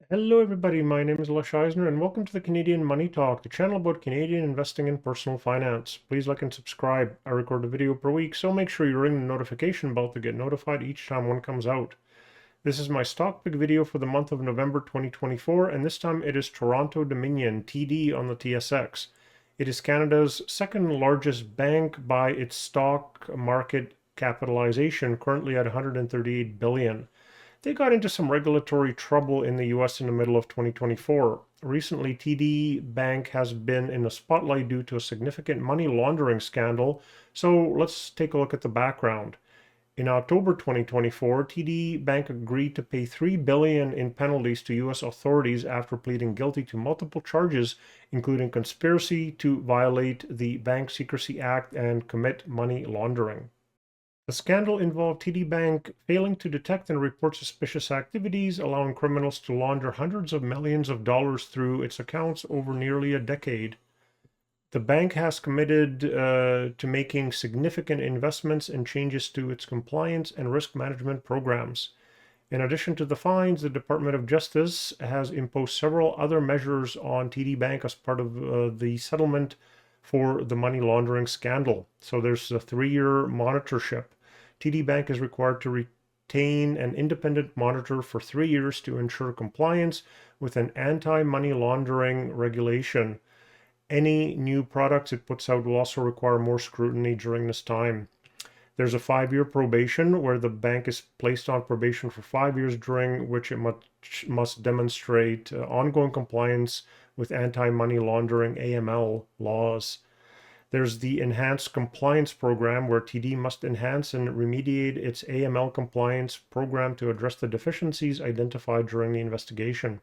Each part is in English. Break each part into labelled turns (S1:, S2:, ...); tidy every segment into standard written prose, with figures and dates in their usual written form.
S1: Hello everybody, my name is Lush Eisner and welcome to the Canadian Money Talk, the channel about Canadian investing and personal finance. Please like and subscribe. I record a video per week, so make sure you ring the notification bell to get notified each time one comes out. This is my stock pick video for the month of November 2024, and this time it is Toronto Dominion, TD on the TSX. It is Canada's second largest bank by its stock market capitalization, currently at 138 billion. They got into some regulatory trouble in the US in the middle of 2024. Recently, TD Bank has been in the spotlight due to a significant money laundering scandal. So let's take a look at the background. In October 2024, TD Bank agreed to pay $3 billion in penalties to US authorities after pleading guilty to multiple charges, including conspiracy to violate the Bank Secrecy Act and commit money laundering. The scandal involved TD Bank failing to detect and report suspicious activities, allowing criminals to launder hundreds of millions of dollars through its accounts over nearly a decade. The bank has committed to making significant investments and changes to its compliance and risk management programs. In addition to the fines, the Department of Justice has imposed several other measures on TD Bank as part of the settlement for the money laundering scandal. So there's a 3-year monitorship. TD Bank is required to retain an independent monitor for 3 years to ensure compliance with an anti-money laundering regulation. Any new products it puts out will also require more scrutiny during this time. There's a 5-year probation where the bank is placed on probation for 5 years, during which it must demonstrate ongoing compliance with anti-money laundering AML laws. There's the Enhanced Compliance Program, where TD must enhance and remediate its AML compliance program to address the deficiencies identified during the investigation.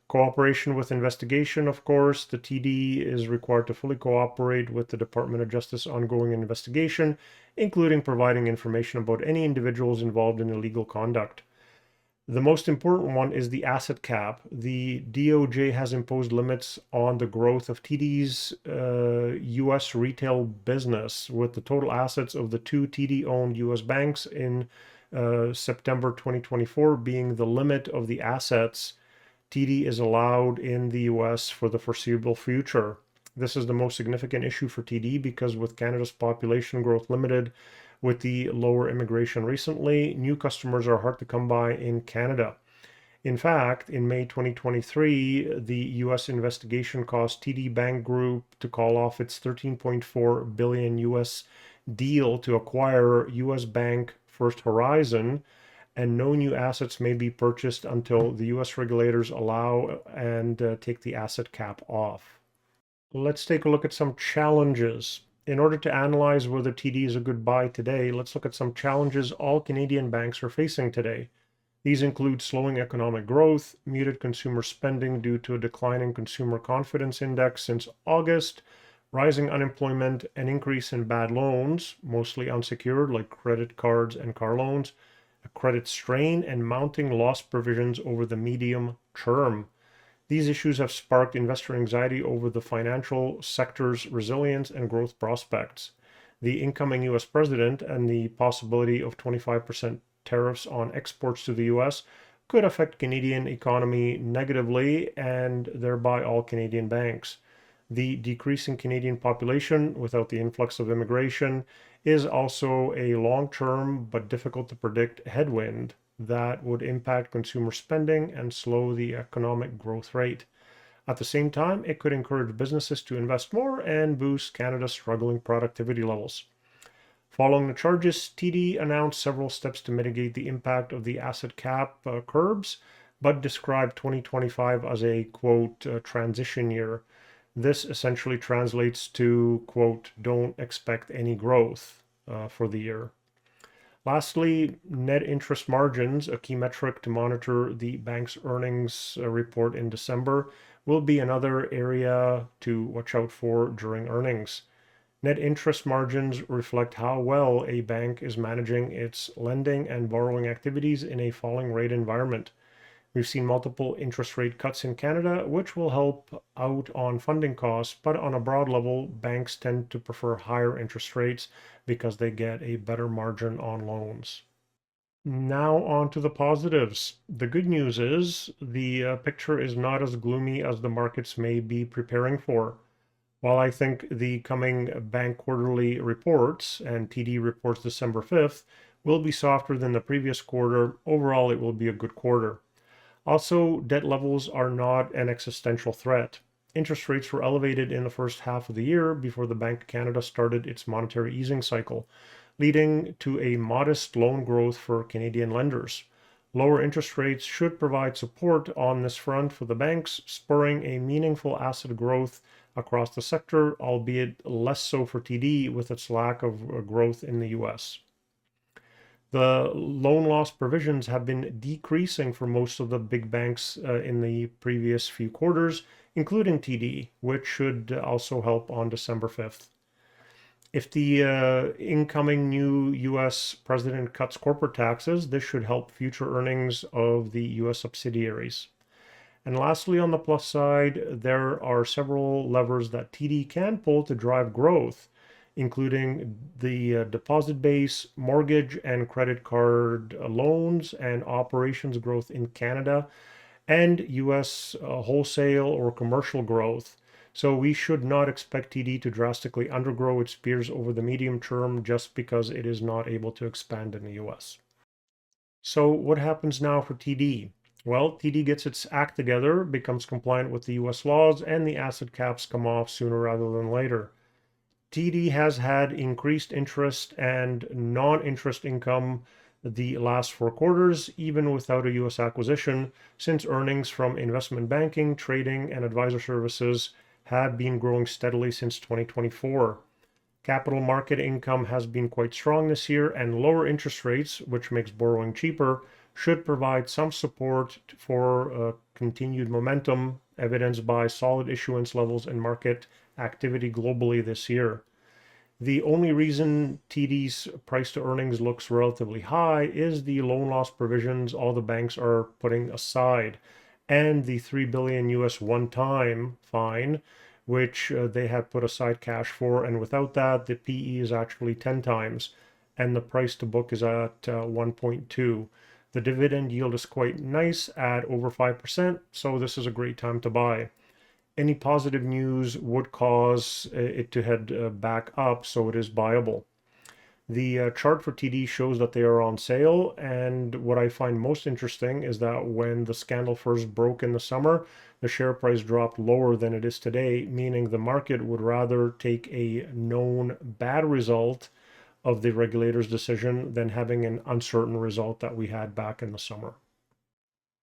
S1: Cooperation with investigation, of course, the TD is required to fully cooperate with the Department of Justice ongoing investigation, including providing information about any individuals involved in illegal conduct. The most important one is the asset cap. The DOJ has imposed limits on the growth of TD's US retail business, with the total assets of the two TD owned US banks in September 2024 being the limit of the assets TD is allowed in the US for the foreseeable future. This is the most significant issue for TD because, with Canada's population growth limited with the lower immigration recently, new customers are hard to come by in Canada. In fact, in May 2023, the US investigation caused TD Bank Group to call off its 13.4 billion US deal to acquire US bank First Horizon, and no new assets may be purchased until the US regulators allow and take the asset cap off. Let's take a look at some challenges. In order to analyze whether TD is a good buy today, let's look at some challenges all Canadian banks are facing today. These include slowing economic growth, muted consumer spending due to a declining consumer confidence index since August, rising unemployment, an increase in bad loans, mostly unsecured like credit cards and car loans, a credit strain, and mounting loss provisions over the medium term. These issues have sparked investor anxiety over the financial sector's resilience and growth prospects. The incoming US president and the possibility of 25% tariffs on exports to the US could affect Canadian economy negatively and thereby all Canadian banks. The decreasing Canadian population without the influx of immigration is also a long-term but difficult to predict headwind that would impact consumer spending and slow the economic growth rate. At the same time, it could encourage businesses to invest more and boost Canada's struggling productivity levels. Following the charges, TD announced several steps to mitigate the impact of the asset cap curbs, but described 2025 as a, quote, transition year. This essentially translates to, quote, don't expect any growth for the year. Lastly, net interest margins, a key metric to monitor the bank's earnings report in December, will be another area to watch out for during earnings. Net interest margins reflect how well a bank is managing its lending and borrowing activities in a falling rate environment. We've seen multiple interest rate cuts in Canada, which will help out on funding costs, but on a broad level, banks tend to prefer higher interest rates because they get a better margin on loans. Now on to the positives. The good news is the picture is not as gloomy as the markets may be preparing for. While I think the coming bank quarterly reports and TD reports December 5th will be softer than the previous quarter, overall it will be a good quarter. Also, debt levels are not an existential threat. Interest rates were elevated in the first half of the year before the Bank of Canada started its monetary easing cycle, leading to a modest loan growth for Canadian lenders. Lower interest rates should provide support on this front for the banks, spurring a meaningful asset growth across the sector, albeit less so for TD with its lack of growth in the US. The loan loss provisions have been decreasing for most of the big banks in the previous few quarters, including TD, which should also help on December 5th. If the incoming new US president cuts corporate taxes, this should help future earnings of the US subsidiaries. And lastly, on the plus side, there are several levers that TD can pull to drive growth, including the deposit base, mortgage and credit card loans, and operations growth in Canada, and US wholesale or commercial growth. So we should not expect TD to drastically undergrow its peers over the medium term just because it is not able to expand in the US. So what happens now for TD? Well, TD gets its act together, becomes compliant with the US laws, and the asset caps come off sooner rather than later. TD has had increased interest and non-interest income the last 4 quarters, even without a US acquisition, since earnings from investment banking, trading, and advisor services have been growing steadily since 2024. Capital market income has been quite strong this year, and lower interest rates, which makes borrowing cheaper, should provide some support for continued momentum, evidenced by solid issuance levels and market activity globally this year. The only reason TD's price to earnings looks relatively high is the loan loss provisions all the banks are putting aside, and the $3 billion US one-time fine, which they had put aside cash for, and without that, the PE is actually 10 times, and the price to book is at 1.2. The dividend yield is quite nice at over 5%, so this is a great time to buy. Any positive news would cause it to head back up, so it is buyable. The chart for TD shows that they are on sale, and what I find most interesting is that when the scandal first broke in the summer, the share price dropped lower than it is today, meaning the market would rather take a known bad result of the regulator's decision than having an uncertain result that we had back in the summer.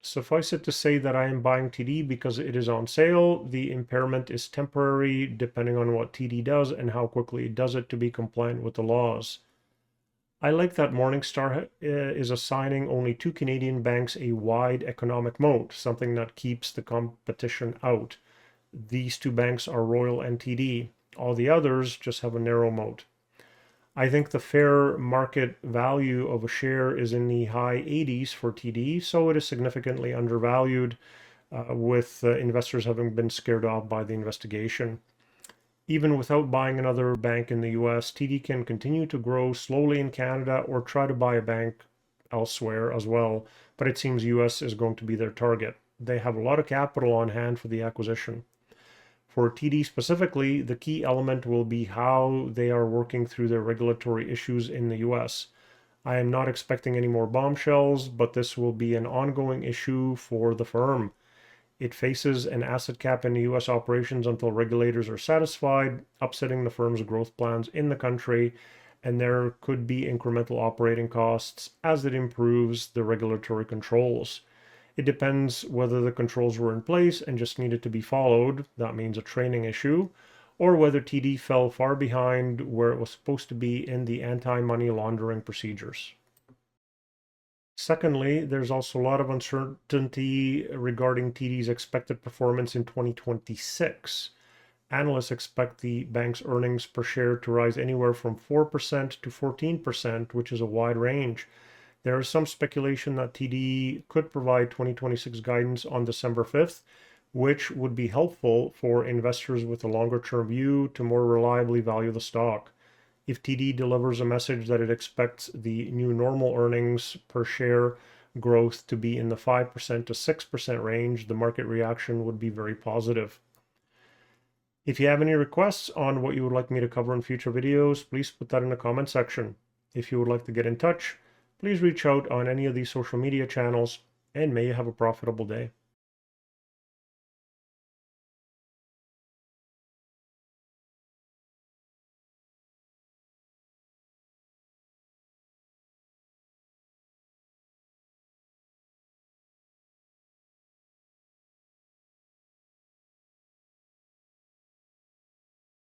S1: Suffice it to say that I am buying TD because it is on sale. The impairment is temporary, depending on what TD does and how quickly it does it to be compliant with the laws. I like that Morningstar is assigning only 2 Canadian banks a wide economic moat, something that keeps the competition out. These 2 banks are Royal and TD. All the others just have a narrow moat. I think the fair market value of a share is in the high 80s for TD, so it is significantly undervalued, with investors having been scared off by the investigation. Even without buying another bank in the US, TD can continue to grow slowly in Canada or try to buy a bank elsewhere as well, but it seems US is going to be their target. They have a lot of capital on hand for the acquisition. For TD specifically, the key element will be how they are working through their regulatory issues in the US. I am not expecting any more bombshells, but this will be an ongoing issue for the firm. It faces an asset cap in the US operations until regulators are satisfied, upsetting the firm's growth plans in the country, and there could be incremental operating costs as it improves the regulatory controls. It depends whether the controls were in place and just needed to be followed, that means a training issue, or whether TD fell far behind where it was supposed to be in the anti-money laundering procedures. Secondly, there's also a lot of uncertainty regarding TD's expected performance in 2026. Analysts expect the bank's earnings per share to rise anywhere from 4% to 14%, which is a wide range. There is some speculation that TD could provide 2026 guidance on December 5th, which would be helpful for investors with a longer term view to more reliably value the stock. If TD delivers a message that it expects the new normal earnings per share growth to be in the 5% to 6% range, the market reaction would be very positive. If you have any requests on what you would like me to cover in future videos, please put that in the comment section. If you would like to get in touch, please reach out on any of these social media channels, and may you have a profitable day.